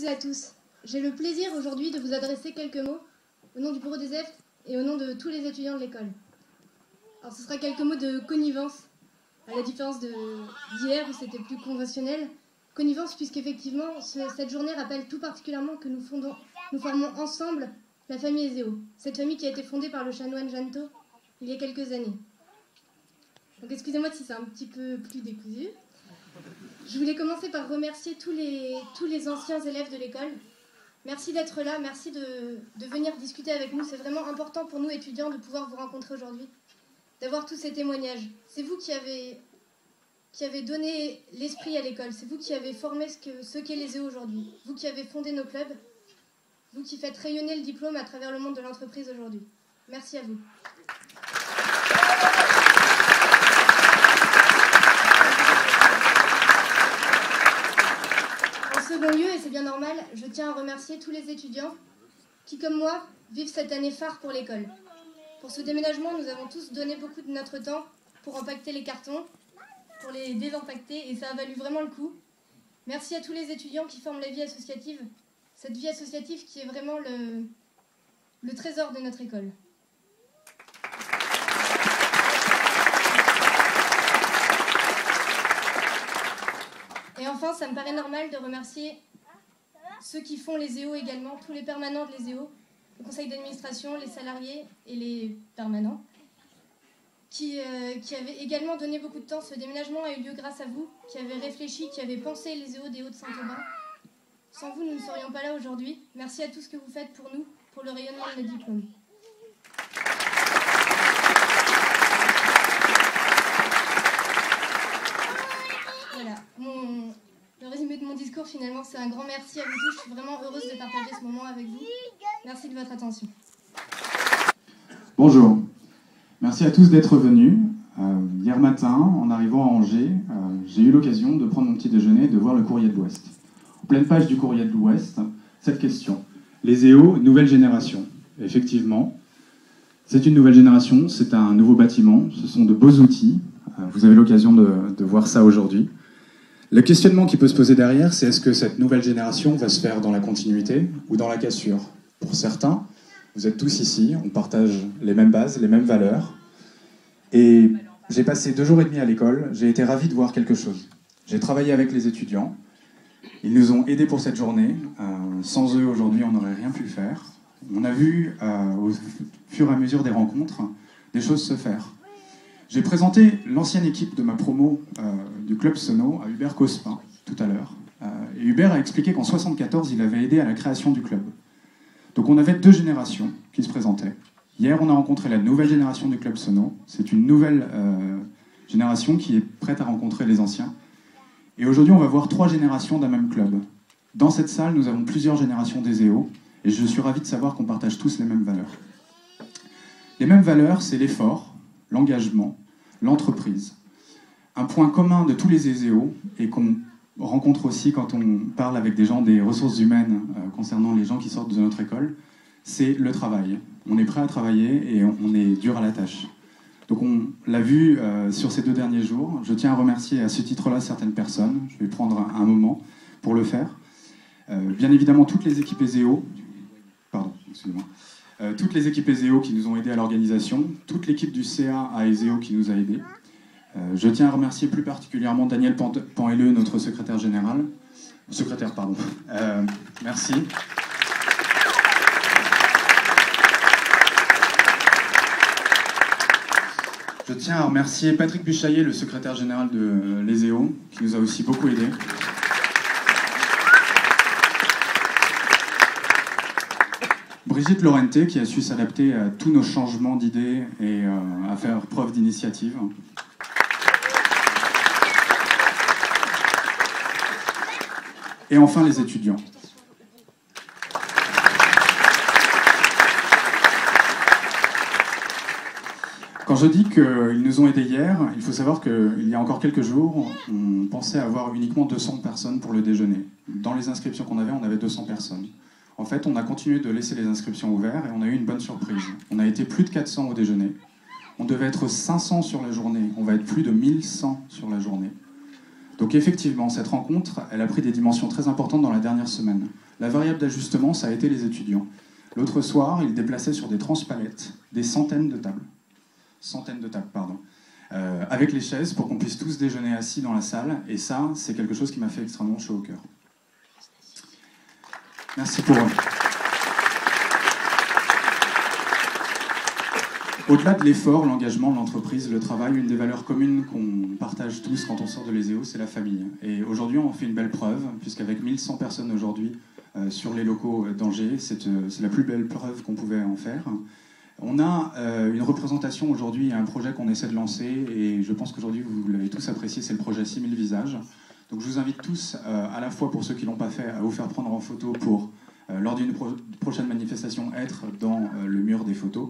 À tous. J'ai le plaisir aujourd'hui de vous adresser quelques mots au nom du bureau des EFT et au nom de tous les étudiants de l'école. Alors ce sera quelques mots de connivence, à la différence d'hier où c'était plus conventionnel. Connivence puisqu'effectivement cette journée rappelle tout particulièrement que nous formons ensemble la famille Ezéo, cette famille qui a été fondée par le chanoine Janto il y a quelques années. Donc excusez-moi si c'est un petit peu plus décousu. Je voulais commencer par remercier tous les anciens élèves de l'école. Merci d'être là, merci de venir discuter avec nous. C'est vraiment important pour nous, étudiants, de pouvoir vous rencontrer aujourd'hui, d'avoir tous ces témoignages. C'est vous qui avez donné l'esprit à l'école, c'est vous qui avez formé ce qu'est les EO aujourd'hui, vous qui avez fondé nos clubs, vous qui faites rayonner le diplôme à travers le monde de l'entreprise aujourd'hui. Merci à vous. En second lieu, et c'est bien normal, je tiens à remercier tous les étudiants qui, comme moi, vivent cette année phare pour l'école. Pour ce déménagement, nous avons tous donné beaucoup de notre temps pour empaqueter les cartons, pour les désempaqueter, et ça a valu vraiment le coup. Merci à tous les étudiants qui forment la vie associative, cette vie associative qui est vraiment le trésor de notre école. Et enfin, ça me paraît normal de remercier ceux qui font les EO également, tous les permanents de les EO, le conseil d'administration, les salariés et les permanents, qui avaient également donné beaucoup de temps. Ce déménagement a eu lieu grâce à vous, qui avez réfléchi, qui avez pensé les EO des Hauts-de-Saint-Aubin. Sans vous, nous ne serions pas là aujourd'hui. Merci à tout ce que vous faites pour nous, pour le rayonnement de notre diplôme. Voilà, le résumé de mon discours finalement, c'est un grand merci à vous tous. Je suis vraiment heureuse de partager ce moment avec vous. Merci de votre attention. Bonjour, merci à tous d'être venus. Hier matin, en arrivant à Angers, j'ai eu l'occasion de prendre mon petit déjeuner et de voir le Courrier de l'Ouest. En pleine page du Courrier de l'Ouest, cette question. Les EO, nouvelle génération. Effectivement, c'est une nouvelle génération, c'est un nouveau bâtiment, ce sont de beaux outils. Vous avez l'occasion de voir ça aujourd'hui. Le questionnement qui peut se poser derrière, c'est est-ce que cette nouvelle génération va se faire dans la continuité ou dans la cassure? Pour certains, vous êtes tous ici, on partage les mêmes bases, les mêmes valeurs. Et j'ai passé 2 jours et demi à l'école, j'ai été ravi de voir quelque chose. J'ai travaillé avec les étudiants, ils nous ont aidés pour cette journée. Sans eux, aujourd'hui, on n'aurait rien pu faire. On a vu, au fur et à mesure des rencontres, des choses se faire. J'ai présenté l'ancienne équipe de ma promo du Club Sono à Hubert Cospin tout à l'heure. Et Hubert a expliqué qu'en 1974, il avait aidé à la création du club. Donc on avait 2 générations qui se présentaient. Hier, on a rencontré la nouvelle génération du Club Sono. C'est une nouvelle génération qui est prête à rencontrer les anciens. Et aujourd'hui, on va voir 3 générations d'un même club. Dans cette salle, nous avons plusieurs générations des EO. Et je suis ravi de savoir qu'on partage tous les mêmes valeurs. Les mêmes valeurs, c'est l'effort, l'engagement, l'entreprise. Un point commun de tous les ESEO, et qu'on rencontre aussi quand on parle avec des gens des ressources humaines concernant les gens qui sortent de notre école, c'est le travail. On est prêt à travailler et on est dur à la tâche. Donc on l'a vu sur ces 2 derniers jours. Je tiens à remercier à ce titre-là certaines personnes. Je vais prendre un moment pour le faire. Bien évidemment, toutes les équipes ESEO, toutes les équipes ESEO qui nous ont aidés à l'organisation, toute l'équipe du CA à ESEO qui nous a aidés. Je tiens à remercier plus particulièrement Daniel Panhelleux, notre secrétaire général. Merci. Je tiens à remercier Patrick Buchaillet, le secrétaire général de l'ESEO, qui nous a aussi beaucoup aidés. Brigitte Laurenté, qui a su s'adapter à tous nos changements d'idées et à faire preuve d'initiative. Et enfin, les étudiants. Quand je dis qu'ils nous ont aidés hier, il faut savoir qu'il y a encore quelques jours, on pensait avoir uniquement 200 personnes pour le déjeuner. Dans les inscriptions qu'on avait, on avait 200 personnes. En fait, on a continué de laisser les inscriptions ouvertes et on a eu une bonne surprise. On a été plus de 400 au déjeuner. On devait être 500 sur la journée. On va être plus de 1100 sur la journée. Donc effectivement, cette rencontre, elle a pris des dimensions très importantes dans la dernière semaine. La variable d'ajustement, ça a été les étudiants. L'autre soir, ils déplaçaient sur des transpalettes des centaines de tables, avec les chaises pour qu'on puisse tous déjeuner assis dans la salle. Et ça, c'est quelque chose qui m'a fait extrêmement chaud au cœur. Merci pour eux. Au-delà de l'effort, l'engagement, l'entreprise, le travail, une des valeurs communes qu'on partage tous quand on sort de l'ESEO, c'est la famille. Et aujourd'hui, on fait une belle preuve, puisqu'avec 1100 personnes aujourd'hui sur les locaux d'Angers, c'est la plus belle preuve qu'on pouvait en faire. On a une représentation aujourd'hui, un projet qu'on essaie de lancer, et je pense qu'aujourd'hui, vous l'avez tous apprécié, c'est le projet 6000 visages. Donc je vous invite tous, à la fois pour ceux qui ne l'ont pas fait, à vous faire prendre en photo pour, lors d'une prochaine manifestation, être dans le mur des photos,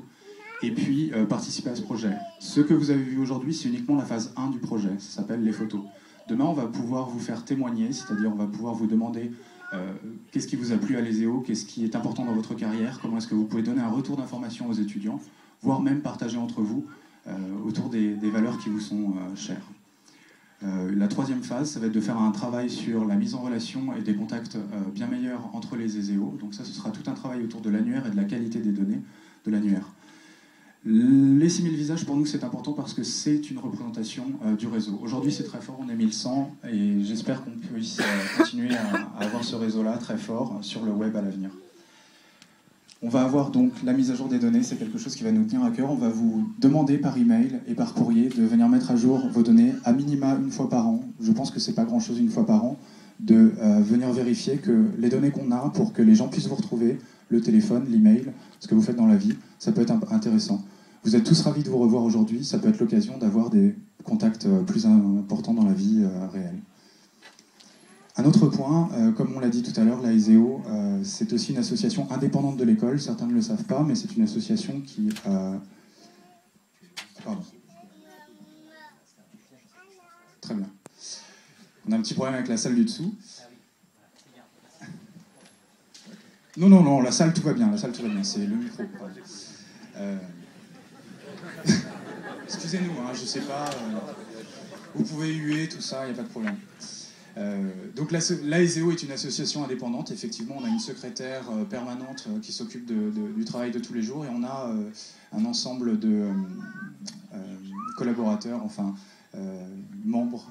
et puis participer à ce projet. Ce que vous avez vu aujourd'hui, c'est uniquement la phase 1 du projet, ça s'appelle les photos. Demain, on va pouvoir vous faire témoigner, c'est-à-dire on va pouvoir vous demander qu'est-ce qui vous a plu à l'ESEO, qu'est-ce qui est important dans votre carrière, comment est-ce que vous pouvez donner un retour d'information aux étudiants, voire même partager entre vous autour des valeurs qui vous sont chères. La troisième phase, ça va être de faire un travail sur la mise en relation et des contacts bien meilleurs entre les ESEO. Donc ça, ce sera tout un travail autour de l'annuaire et de la qualité des données de l'annuaire. Les 6000 visages, pour nous, c'est important parce que c'est une représentation du réseau. Aujourd'hui, c'est très fort, on est 1100, et j'espère qu'on puisse continuer à avoir ce réseau-là très fort sur le web à l'avenir. On va avoir donc la mise à jour des données, c'est quelque chose qui va nous tenir à cœur. On va vous demander par email et par courrier de venir mettre à jour vos données à minima une fois par an. Je pense que c'est pas grand-chose une fois par an, de venir vérifier que les données qu'on a pour que les gens puissent vous retrouver, le téléphone, l'email, ce que vous faites dans la vie, ça peut être intéressant. Vous êtes tous ravis de vous revoir aujourd'hui, ça peut être l'occasion d'avoir des contacts plus importants dans la vie réelle. Un autre point, comme on l'a dit tout à l'heure, la ESEO, c'est aussi une association indépendante de l'école, certains ne le savent pas, mais c'est une association qui... Pardon. Très bien. On a un petit problème avec la salle du dessous. Non, la salle tout va bien, c'est le micro. Excusez-nous, hein, je sais pas, vous pouvez huer, tout ça, il n'y a pas de problème. Donc l'AESEO est une association indépendante, effectivement, on a une secrétaire permanente qui s'occupe du travail de tous les jours, et on a un ensemble de collaborateurs, membres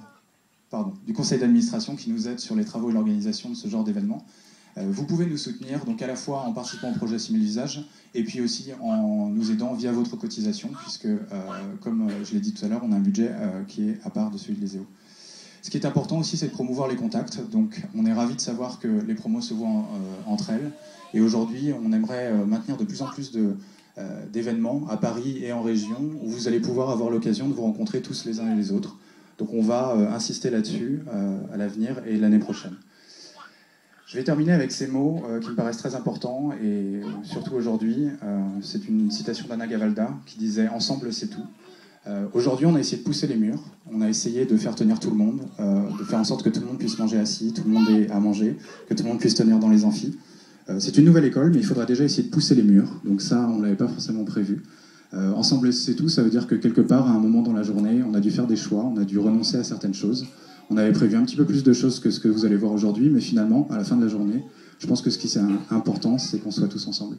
du conseil d'administration qui nous aident sur les travaux et l'organisation de ce genre d'événements. Vous pouvez nous soutenir donc à la fois en participant au projet 6000 visages et puis aussi en nous aidant via votre cotisation, puisque, comme je l'ai dit tout à l'heure, on a un budget qui est à part de celui de l'ESEO. Ce qui est important aussi, c'est de promouvoir les contacts. Donc on est ravis de savoir que les promos se voient entre elles. Et aujourd'hui, on aimerait maintenir de plus en plus d'événements à Paris et en région où vous allez pouvoir avoir l'occasion de vous rencontrer tous les uns et les autres. Donc on va insister là-dessus à l'avenir et l'année prochaine. Je vais terminer avec ces mots qui me paraissent très importants, et surtout aujourd'hui, c'est une citation d'Anna Gavalda qui disait « Ensemble, c'est tout ». Aujourd'hui, on a essayé de pousser les murs, on a essayé de faire tenir tout le monde, de faire en sorte que tout le monde puisse manger assis, tout le monde ait à manger, que tout le monde puisse tenir dans les amphis. C'est une nouvelle école, mais il faudra déjà essayer de pousser les murs, donc ça, on ne l'avait pas forcément prévu. Ensemble, c'est tout, ça veut dire que quelque part, à un moment dans la journée, on a dû faire des choix, on a dû renoncer à certaines choses. On avait prévu un petit peu plus de choses que ce que vous allez voir aujourd'hui, mais finalement, à la fin de la journée, je pense que ce qui est important, c'est qu'on soit tous ensemble.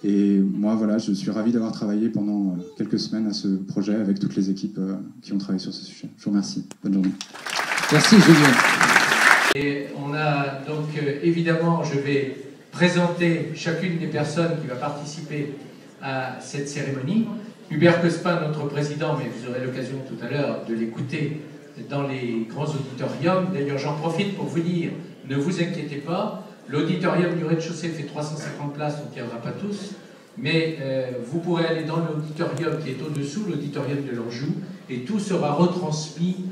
Et moi, voilà, je suis ravi d'avoir travaillé pendant quelques semaines à ce projet avec toutes les équipes qui ont travaillé sur ce sujet. Je vous remercie. Bonne journée. Merci, Julien. Et on a donc, évidemment, je vais présenter chacune des personnes qui va participer à cette cérémonie. Hubert Cospin, notre président, mais vous aurez l'occasion tout à l'heure de l'écouter dans les grands auditoriums. D'ailleurs, j'en profite pour vous dire, ne vous inquiétez pas, l'auditorium du rez-de-chaussée fait 350 places, on ne tiendra pas tous, mais vous pourrez aller dans l'auditorium qui est au-dessous, l'auditorium de l'Anjou, et tout sera retransmis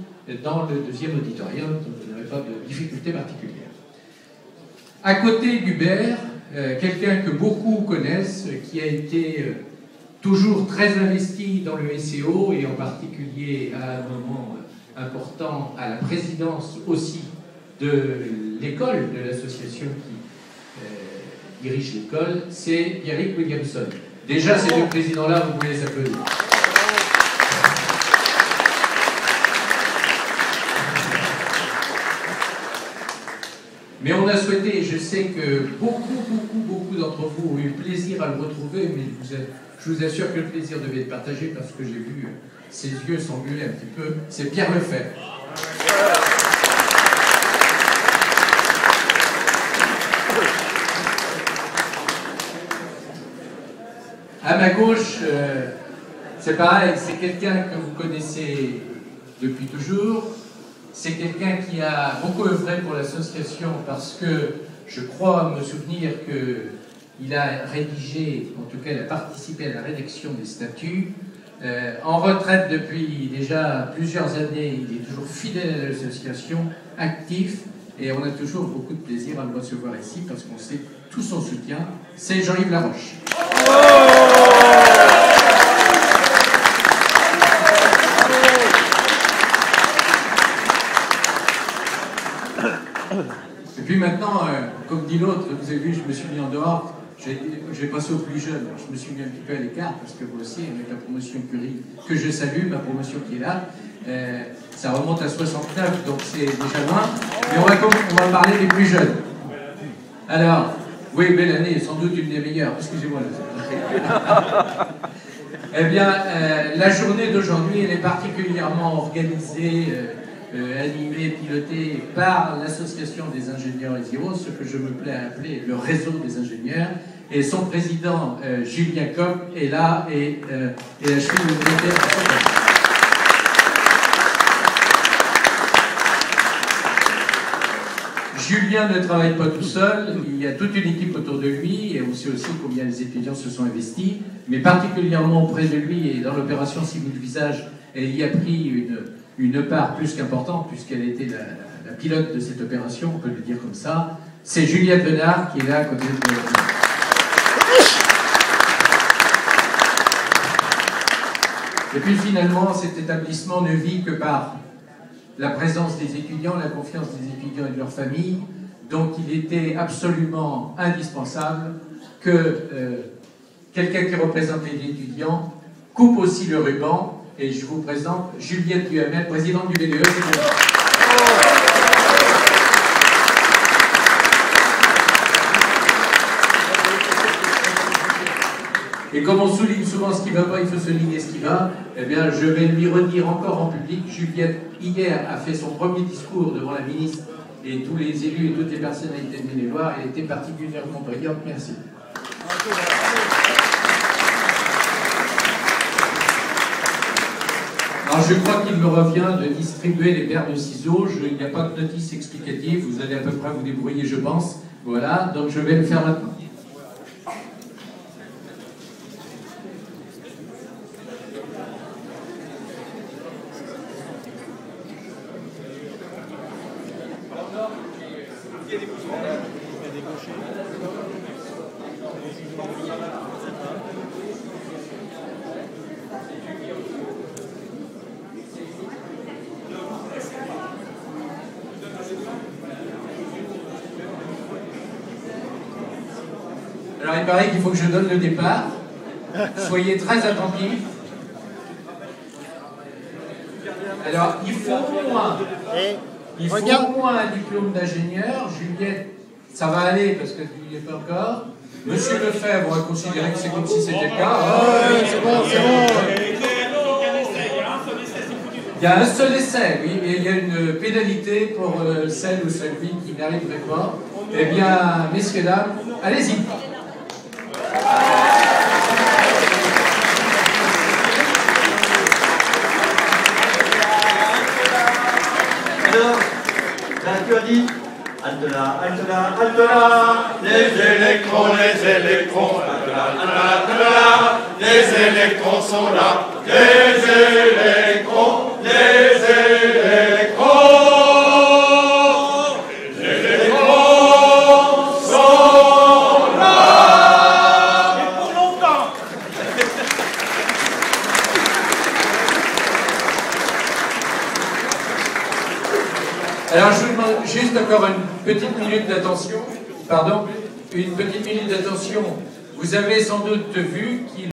dans le deuxième auditorium, donc vous n'aurez pas de difficulté particulière. À côté d'Hubert, quelqu'un que beaucoup connaissent, qui a été toujours très investi dans le SEO, et en particulier à un moment important à la présidence aussi de l'école, de l'association qui dirige l'école, c'est Pierrick Williamson. Déjà, ces deux présidents-là, vous pouvez les applaudir. Mais on a souhaité, et je sais que beaucoup d'entre vous ont eu plaisir à le retrouver, mais je vous assure que le plaisir devait être partagé parce que j'ai vu ses yeux s'engueuler un petit peu. C'est Pierre Lefebvre. À ma gauche, c'est pareil, c'est quelqu'un que vous connaissez depuis toujours. C'est quelqu'un qui a beaucoup œuvré pour l'association parce que je crois me souvenir qu'il a rédigé, en tout cas il a participé à la rédaction des statuts. En retraite depuis déjà plusieurs années, il est toujours fidèle à l'association, actif, et on a toujours beaucoup de plaisir à le recevoir ici parce qu'on sait tout son soutien. C'est Jean-Yves Laroche. Et puis maintenant, comme dit l'autre, vous avez vu, je me suis mis en dehors, j'ai passé au plus jeune, je me suis mis un petit peu à l'écart, parce que vous aussi, avec la promotion Curie, que je salue, ma promotion qui est là, ça remonte à 69, donc c'est déjà loin, mais on va parler des plus jeunes. Alors, oui, belle année, sans doute une des meilleures, excusez-moi. Eh bien, la journée d'aujourd'hui, elle est particulièrement organisée, animé, piloté par l'association des ingénieurs ESIRO, ce que je me plais à appeler le réseau des ingénieurs, et son président Julien Koch est là et la cheville de militaire. Julien ne travaille pas tout seul, il y a toute une équipe autour de lui, et on sait aussi combien les étudiants se sont investis, mais particulièrement auprès de lui et dans l'opération Civil Visage, elle y a pris une part plus qu'importante, puisqu'elle était la pilote de cette opération, on peut le dire comme ça. C'est Juliette Venard qui est là à côté de nous. Et puis finalement, cet établissement ne vit que par la présence des étudiants, la confiance des étudiants et de leurs familles. Donc il était absolument indispensable que quelqu'un qui représente les étudiants coupe aussi le ruban. Et je vous présente Juliette Duhamel, présidente du BDE. Et comme on souligne souvent ce qui ne va pas, il faut souligner ce qui va, eh bien je vais lui redire encore en public. Juliette, hier, a fait son premier discours devant la ministre et tous les élus et toutes les personnalités de Maine-et-Loire. Elle était particulièrement brillante. Merci. Alors je crois qu'il me revient de distribuer les paires de ciseaux. Il n'y a pas de notice explicative, vous allez à peu près vous débrouiller, je pense. Voilà, donc je vais le faire maintenant. Alors il paraît qu'il faut que je donne le départ. Soyez très attentifs. Alors il faut au moins un diplôme d'ingénieur. Juliette, ça va aller parce que tu n'y es pas encore. Monsieur Lefebvre, on va considérer que c'est comme si c'était le cas. C'est bon, c'est bon. Il y a un seul essai, oui, mais il y a une pénalité pour celle ou celui qui n'arriverait pas. Eh bien, messieurs, dames, allez-y. Alors, tu as dit halte là, halte là, halte là, les électrons, halte là, halte là, les électrons sont là, les électrons, sont là. Et pour longtemps. Alors je vous demande juste encore une petite minute d'attention. Pardon, une petite minute d'attention. Vous avez sans doute vu qu'il